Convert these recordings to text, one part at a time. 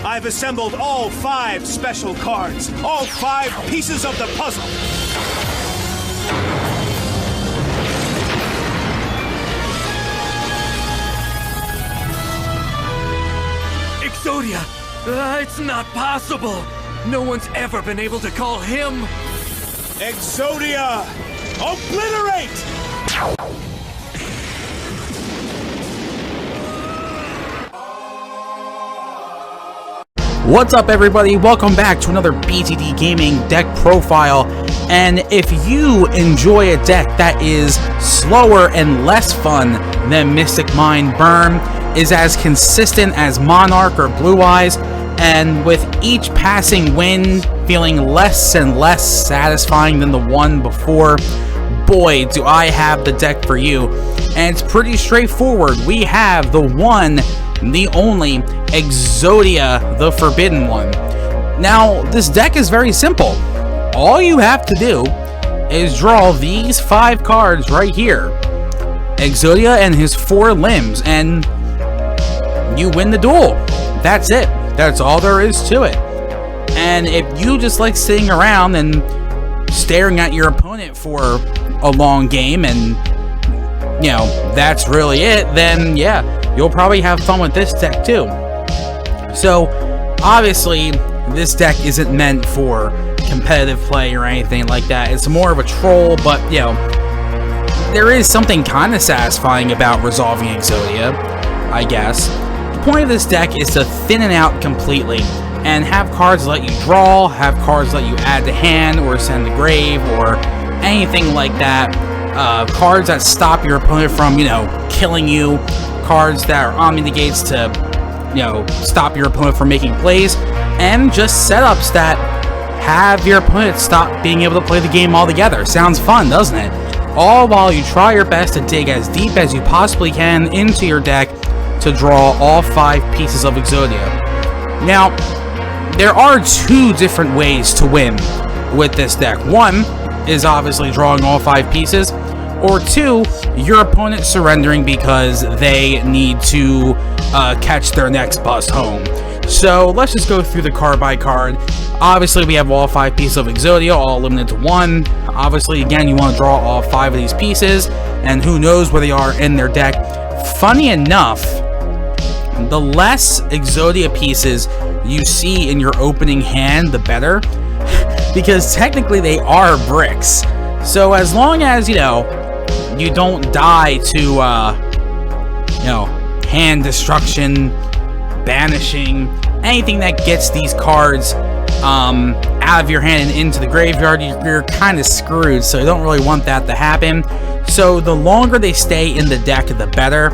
I've assembled all 5 special cards, all 5 pieces of the puzzle. Exodia! It's not possible! No one's ever been able to call him! Exodia OBLITERATE! What's up, everybody? Welcome back to another BTD Gaming deck profile. And if you enjoy a deck that is slower and less fun than Mystic Mine Burn, is as consistent as Monarch or Blue Eyes, and with each passing win feeling less and less satisfying than the one before, boy, do I have the deck for you. And it's pretty straightforward. We have the one, the only Exodia, the Forbidden One. Now, this deck is very simple. All you have to do is draw these 5 cards right here. Exodia and his 4 limbs, and you win the duel. That's it. That's all there is to it. And if you just like sitting around and staring at your opponent for a long game and, you know, that's really it, then yeah, you'll probably have fun with this deck too. So, obviously, this deck isn't meant for competitive play or anything like that. It's more of a troll, but, you know, there is something kind of satisfying about resolving Exodia, I guess. The point of this deck is to thin it out completely and have cards let you draw, have cards let you add to hand or send to grave or anything like that. Cards that stop your opponent from, you know, killing you. Cards that are omni-negates to, you know, stop your opponent from making plays. And just setups that have your opponent stop being able to play the game altogether. Sounds fun, doesn't it? All while you try your best to dig as deep as you possibly can into your deck to draw all 5 pieces of Exodia. Now, there are 2 different ways to win with this deck. One is obviously drawing all 5 pieces, or 2, your opponent surrendering because they need to catch their next bus home. So let's just go through the card by card. Obviously, we have all 5 pieces of Exodia, all limited to 1. Obviously, again, you want to draw all 5 of these pieces, and who knows where they are in their deck. Funny enough, the less Exodia pieces you see in your opening hand, the better, because technically they are bricks. So as long as, you know, you don't die to, you know, hand destruction, banishing, anything that gets these cards out of your hand and into the graveyard, you're kind of screwed, so you don't really want that to happen. So the longer they stay in the deck, the better.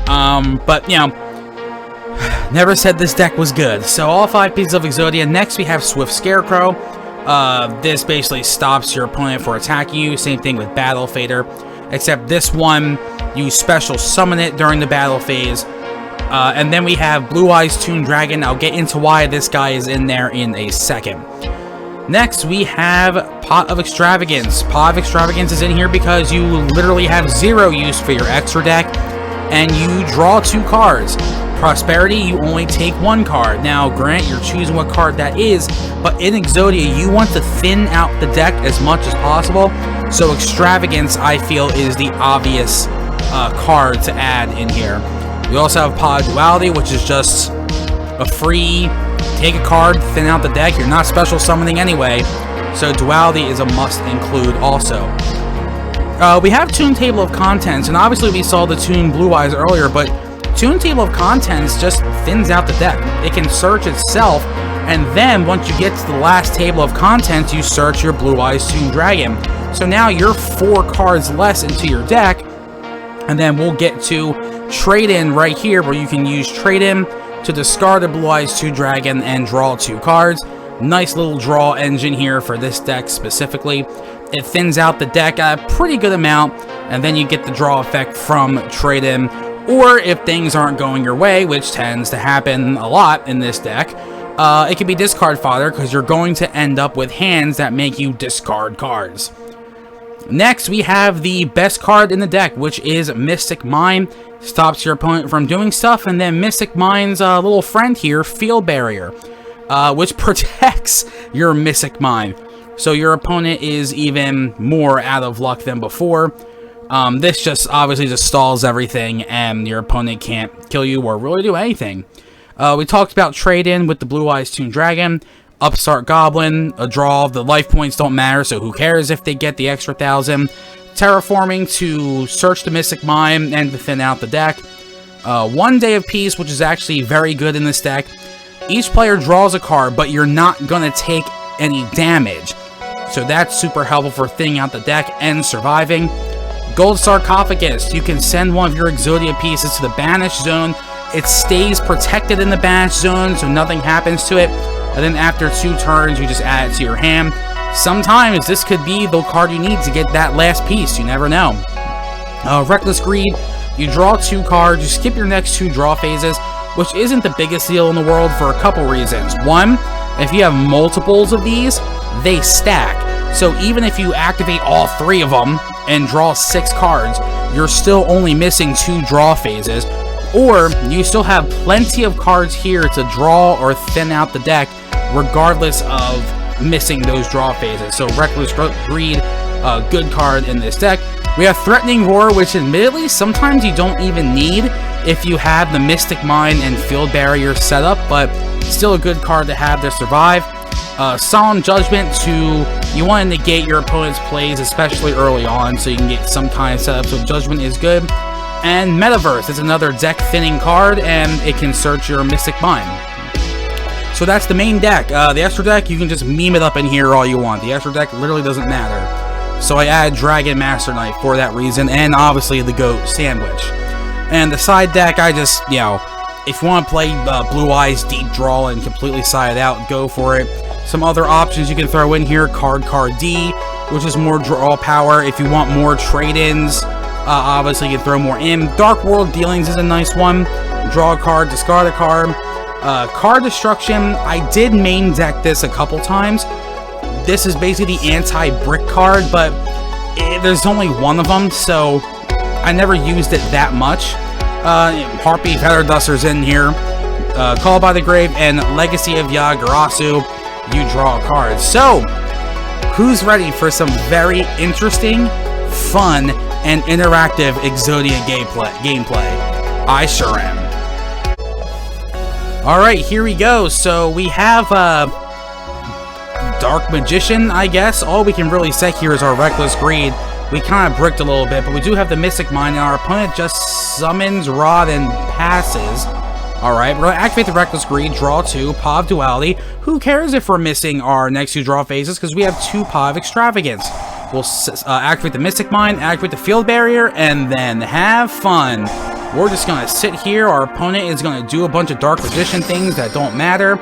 But, you know, never said this deck was good. So all 5 pieces of Exodia. Next we have Swift Scarecrow. This basically stops your opponent from attacking you. Same thing with Battle Fader, except this one you special summon it during the battle phase. And then we have Blue Eyes Toon Dragon. I'll get into why this guy is in there in a second. Next we have Pot of Extravagance. Pot of Extravagance is in here because you literally have 0 use for your extra deck, and you draw 2 cards. Prosperity, you only take 1 card. Now, granted, you're choosing what card that is, but in Exodia, you want to thin out the deck as much as possible. So Extravagance, I feel, is the obvious card to add in here. We also have Pod Duality, which is just a free, take a card, thin out the deck. You're not special summoning anyway, so Duality is a must include also. We have Toon Table of Contents, and obviously we saw the Toon Blue Eyes earlier, but Toon Table of Contents just thins out the deck. It can search itself, and then once you get to the last table of contents, you search your Blue Eyes Toon Dragon. So now you're 4 cards less into your deck, and then we'll get to Trade-In right here, where you can use Trade-In to discard a Blue Eyes Toon Dragon and draw 2 cards. Nice little draw engine here for this deck specifically. It thins out the deck a pretty good amount, and then you get the draw effect from Trade-In. Or if things aren't going your way, which tends to happen a lot in this deck, it can be discard fodder because you're going to end up with hands that make you discard cards. Next, we have the best card in the deck, which is Mystic Mime. Stops your opponent from doing stuff, and then Mystic Mime's little friend here, Field Barrier, which protects your Mystic Mime. So your opponent is even more out of luck than before. This just obviously just stalls everything, and your opponent can't kill you or really do anything. We talked about trade-in with the Blue Eyes Toon Dragon, Upstart Goblin, a draw. The life points don't matter, so who cares if they get the extra 1,000. Terraforming to search the Mystic Mime and to thin out the deck. 1 Day of Peace, which is actually very good in this deck. Each player draws a card, but you're not going to take any damage. So that's super helpful for thinning out the deck and surviving. Gold Sarcophagus, you can send one of your Exodia pieces to the Banished Zone. It stays protected in the Banished Zone, so nothing happens to it. And then after 2 turns, you just add it to your hand. Sometimes this could be the card you need to get that last piece. You never know. Reckless Greed. You draw 2 cards. You skip your next 2 draw phases, which isn't the biggest deal in the world for a couple reasons. One, if you have multiples of these, they stack. So even if you activate all 3 of them and draw 6 cards, you're still only missing 2 draw phases. Or you still have plenty of cards here to draw or thin out the deck, regardless of missing those draw phases. So Reckless Greed, a good card in this deck. We have Threatening Roar, which admittedly sometimes you don't even need if you have the Mystic Mine and Field Barrier set up, but still a good card to have to survive. Solemn Judgment, you want to negate your opponent's plays, especially early on, so you can get some kind of setup, so Judgment is good. And Metaverse is another deck thinning card, and it can search your Mystic Mime. So that's the main deck. The extra deck, you can just meme it up in here all you want. The extra deck literally doesn't matter. So I added Dragon Master Knight for that reason, and obviously the Goat Sandwich. And the side deck, I just, you know, if you want to play Blue Eyes Deep Draw and completely side out, go for it. Some other options you can throw in here, Card D, which is more draw power. If you want more trade-ins, obviously you can throw more in. Dark World Dealings is a nice one. Draw a card, discard a card. Card Destruction, I did main deck this a couple times. This is basically the anti-brick card, but there's only one of them, so I never used it that much. Harpy Feather Duster's in here. Call by the Grave and Legacy of Yagarasu, you draw a card. So, who's ready for some very interesting, fun, and interactive Exodia gameplay? I sure am. Alright, here we go. So we have Dark Magician, I guess. All we can really set here is our Reckless Greed. We kind of bricked a little bit, but we do have the Mystic Mine, and our opponent just summons Rod and passes. Alright, we're going to activate the Reckless Greed, draw 2, Paw of Duality. Who cares if we're missing our next 2 draw phases, because we have 2 Paw of Extravagance. We'll activate the Mystic Mine, activate the Field Barrier, and then have fun. We're just going to sit here. Our opponent is going to do a bunch of Dark Magician things that don't matter.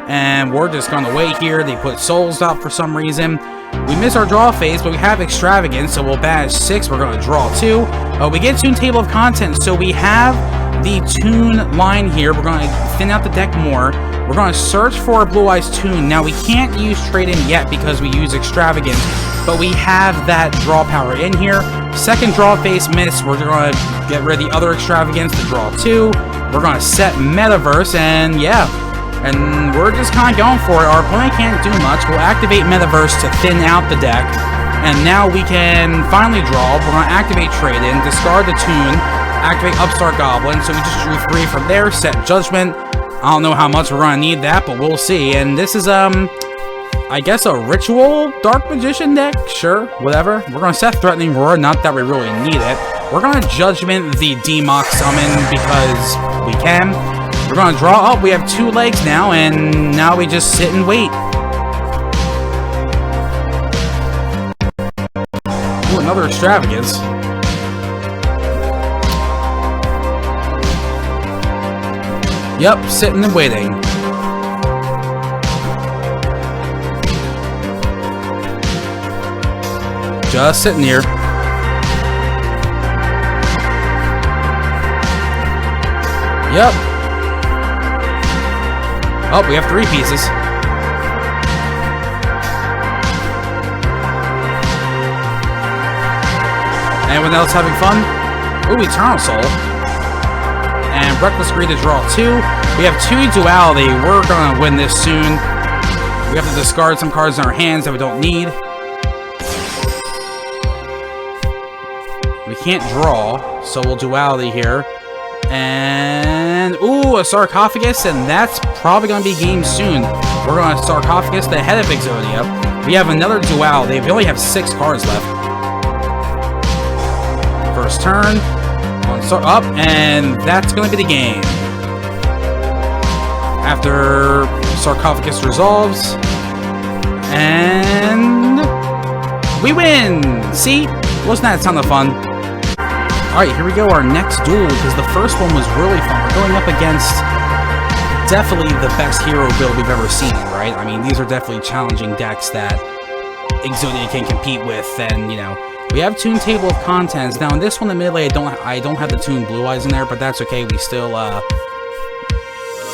And we're just going to wait here. They put Souls out for some reason. We miss our draw phase, but we have Extravagance, so we'll banish 6. We're going to draw 2. We get Toon Table of Contents, so we have the Toon line here. We're going to thin out the deck more. We're going to search for a Blue Eyes Toon. Now, we can't use Trade-In yet because we use Extravagance, but we have that draw power in here. Second draw phase miss. We're going to get rid of the other Extravagance to draw 2. We're going to set Metaverse, and yeah. And we're just kind of going for it. Our opponent can't do much. We'll activate Metaverse to thin out the deck. And now we can finally draw. We're going to activate Trade-In, discard the Toon, activate Upstart Goblin. So we just drew 3 from there, set Judgment. I don't know how much we're going to need that, but we'll see. And this is, I guess a Ritual Dark Magician deck? Sure, whatever. We're going to set Threatening Roar, not that we really need it. We're going to Judgment the Demox Summon because we can. We're going to draw. Oh, we have 2 legs now, and now we just sit and wait. Ooh, another Extravagance. Yep, sitting and waiting. Just sitting here. Yep. Oh, we have 3 pieces. Anyone else having fun? Ooh, Eternal Soul. And Reckless Greed to draw 2. We have 2 Duality. We're gonna win this soon. We have to discard some cards in our hands that we don't need. We can't draw, so we'll Duality here. And, ooh, a Sarcophagus, and that's probably going to be game soon. We're going to Sarcophagus the head of Exodia. We have another Duality. We only have 6 cards left. First turn. Up, and that's going to be the game. After Sarcophagus resolves. And we win! See? Wasn't that a ton of fun? Alright, here we go, our next duel, because the first one was really fun. We're going up against definitely the best hero build we've ever seen, right? I mean, these are definitely challenging decks that Exodia can compete with, and, you know, we have Toon Table of Contents. Now, in this one, admittedly, I don't have the Toon Blue Eyes in there, but that's okay. We still thin out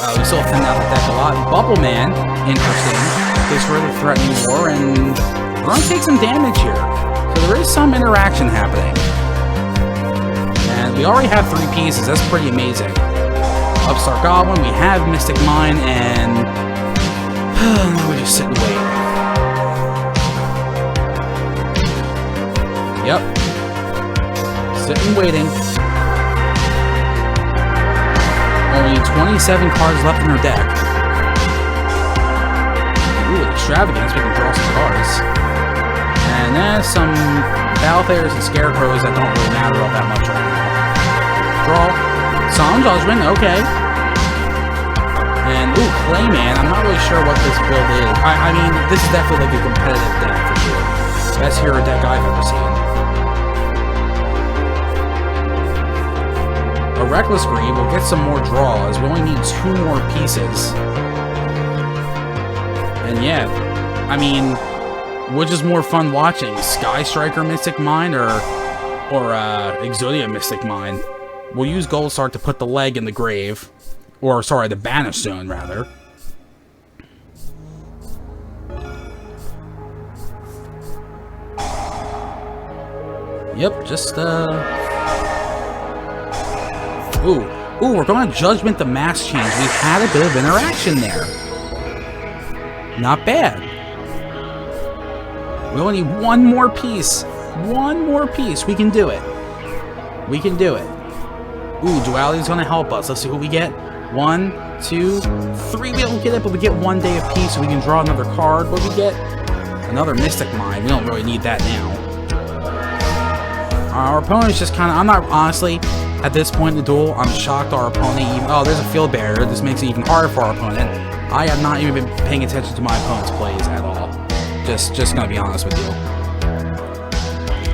the deck a lot. Bubble Man, interesting. This really threatening war, and we're going to take some damage here. So there is some interaction happening. And we already have 3 pieces. That's pretty amazing. Upstart Goblin, we have Mystic Mine, and now we just sit and wait. Yep. Sitting waiting. Only 27 cards left in her deck. Ooh, Extravagance, we can draw some cards. And then some Balthairs and Scarecrows that don't really matter all that much right now. Draw. Solemn Judgment, okay. And, ooh, Clayman, I'm not really sure what this build is. I mean, this is definitely like a competitive deck for sure. Best hero deck I've ever seen. A Reckless Greed will get some more draws. We only need 2 more pieces. And yeah, I mean, which is more fun watching? Sky Striker Mystic Mine or Exodia Mystic Mine? We'll use Gold Star to put the leg in the grave. Or, sorry, the Banish Zone, rather. Yep, just, Ooh, we're going to Judgment the Mass Change. We had a bit of interaction there. Not bad. We only need 1 more piece. 1 more piece. We can do it. We can do it. Ooh, Duality is going to help us. Let's see what we get. 1, 2, 3. We don't get it, but we get 1 day of peace, so we can draw another card. What we get? Another Mystic Mine. We don't really need that now. Our opponent's just kind of... I'm not... Honestly... At this point in the duel, I'm shocked our opponent even... Oh, there's a field barrier. This makes it even harder for our opponent. I have not even been paying attention to my opponent's plays at all. Just gonna be honest with you.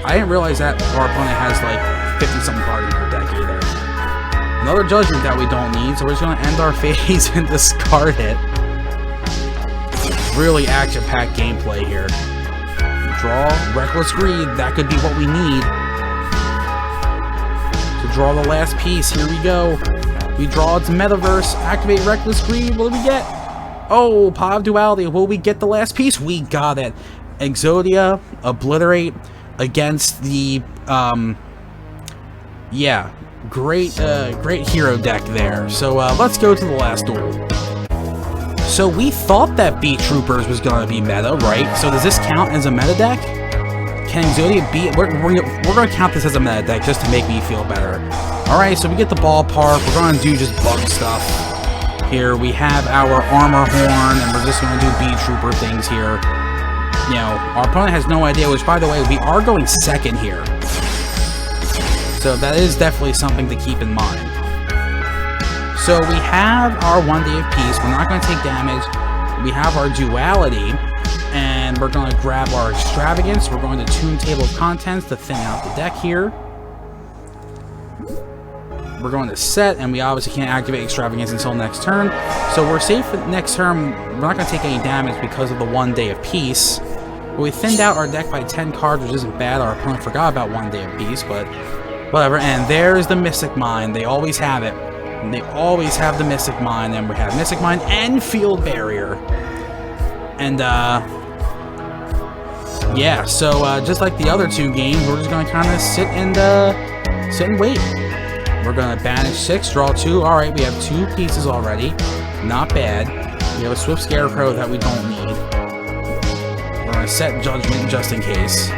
I didn't realize that our opponent has like 50-something cards in their deck either. Another Judgment that we don't need, so we're just gonna end our phase and discard it. Really action-packed gameplay here. Draw, Reckless Greed. That could be what we need. Draw the last piece. Here we go. We draw its Metaverse. Activate Reckless Greed. What do we get? Oh, Pod Duality. Will we get the last piece? We got it. Exodia Obliterate against the yeah, great hero deck there. So let's go to the last duel. So we thought that Beat Troopers was gonna be meta, right? So does this count as a meta deck? Can Exodia beat... We're going to count this as a meta deck just to make me feel better. Alright, so we get the ballpark. We're going to do just bug stuff. Here we have our Armor Horn, and we're just going to do Beat Trooper things here. You know, our opponent has no idea, which, by the way, we are going second here. So that is definitely something to keep in mind. So we have our 1 day of peace. We're not going to take damage. We have our Duality. And we're going to grab our Extravagance. We're going to Toon Table of Contents to thin out the deck here. We're going to set, and we obviously can't activate Extravagance until next turn. So we're safe for next turn. We're not going to take any damage because of the 1 day of peace. But we thinned out our deck by 10 cards, which isn't bad. Our opponent forgot about 1 day of peace, but whatever. And there's the Mystic Mine. They always have it. And they always have the Mystic Mine. And we have Mystic Mine and Field Barrier. And, yeah, so just like the other two games, we're just gonna kind of sit and wait. We're gonna banish 6, draw 2. All right, we have 2 pieces already. Not bad. We have a Swift Scarecrow that we don't need. We're gonna set Judgment just in case.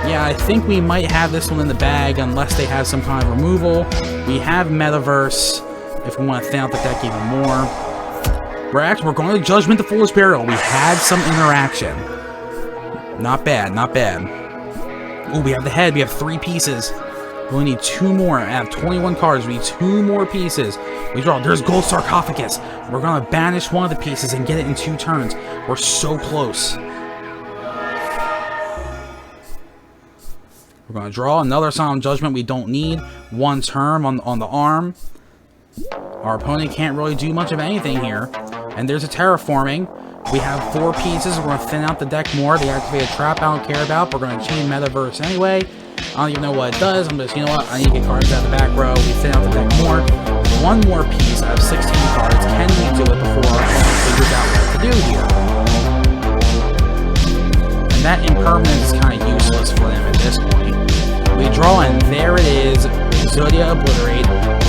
Yeah, I think we might have this one in the bag unless they have some kind of removal. We have Metaverse if we want to thin out the deck even more. We're going to Judgment the Foolish Burial. We had some interaction. Not bad, not bad. Oh, we have the head. We have 3 pieces. We only need 2 more. I have 21 cards. We need 2 more pieces. We draw. There's Gold Sarcophagus. We're going to banish one of the pieces and get it in 2 turns. We're so close. We're going to draw another Solemn Judgment we don't need. 1 turn on the arm. Our opponent can't really do much of anything here. And there's a Terraforming. We have 4 pieces. We're going to thin out the deck more. They activate a trap I don't care about. We're going to chain Metaverse anyway. I don't even know what it does. I'm just, you know what? I need to get cards out of the back row. We thin out the deck more. 1 more piece out of 16 cards. Can we do it before our opponent figures out what to do here? And that impermanence is kind of useless for them at this point. We draw, and there it is. Exodia Obliterate,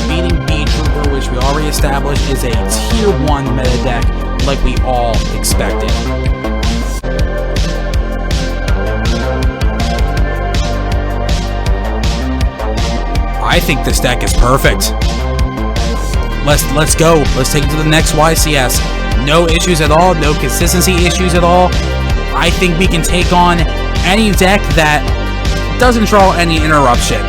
beating B-Trooper, which we already established is a Tier 1 meta deck, like we all expected. I think this deck is perfect. Let's go. Let's take it to the next YCS. No issues at all. No consistency issues at all. I think we can take on any deck that doesn't draw any interruption.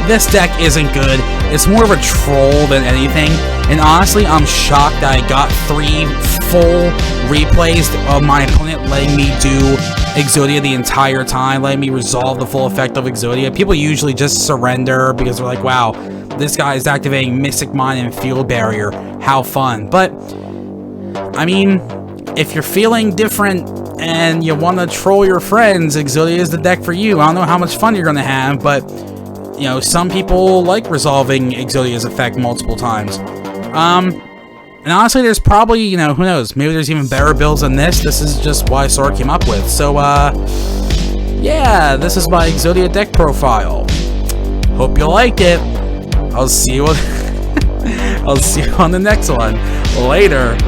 This deck isn't good. It's more of a troll than anything. And honestly, I'm shocked that I got 3 full replays of my opponent letting me do Exodia the entire time, letting me resolve the full effect of Exodia. People usually just surrender because they're like, wow, this guy is activating Mystic Mine and Field Barrier. How fun. But, I mean, if you're feeling different and you want to troll your friends, Exodia is the deck for you. I don't know how much fun you're going to have, but, you know, some people like resolving Exodia's effect multiple times. And honestly, there's probably, you know, who knows, maybe there's even better builds than this. This is just what I sort of came up with. So, yeah, this is my Exodia deck profile. Hope you liked it. I'll see you on, I'll see you on the next one. Later.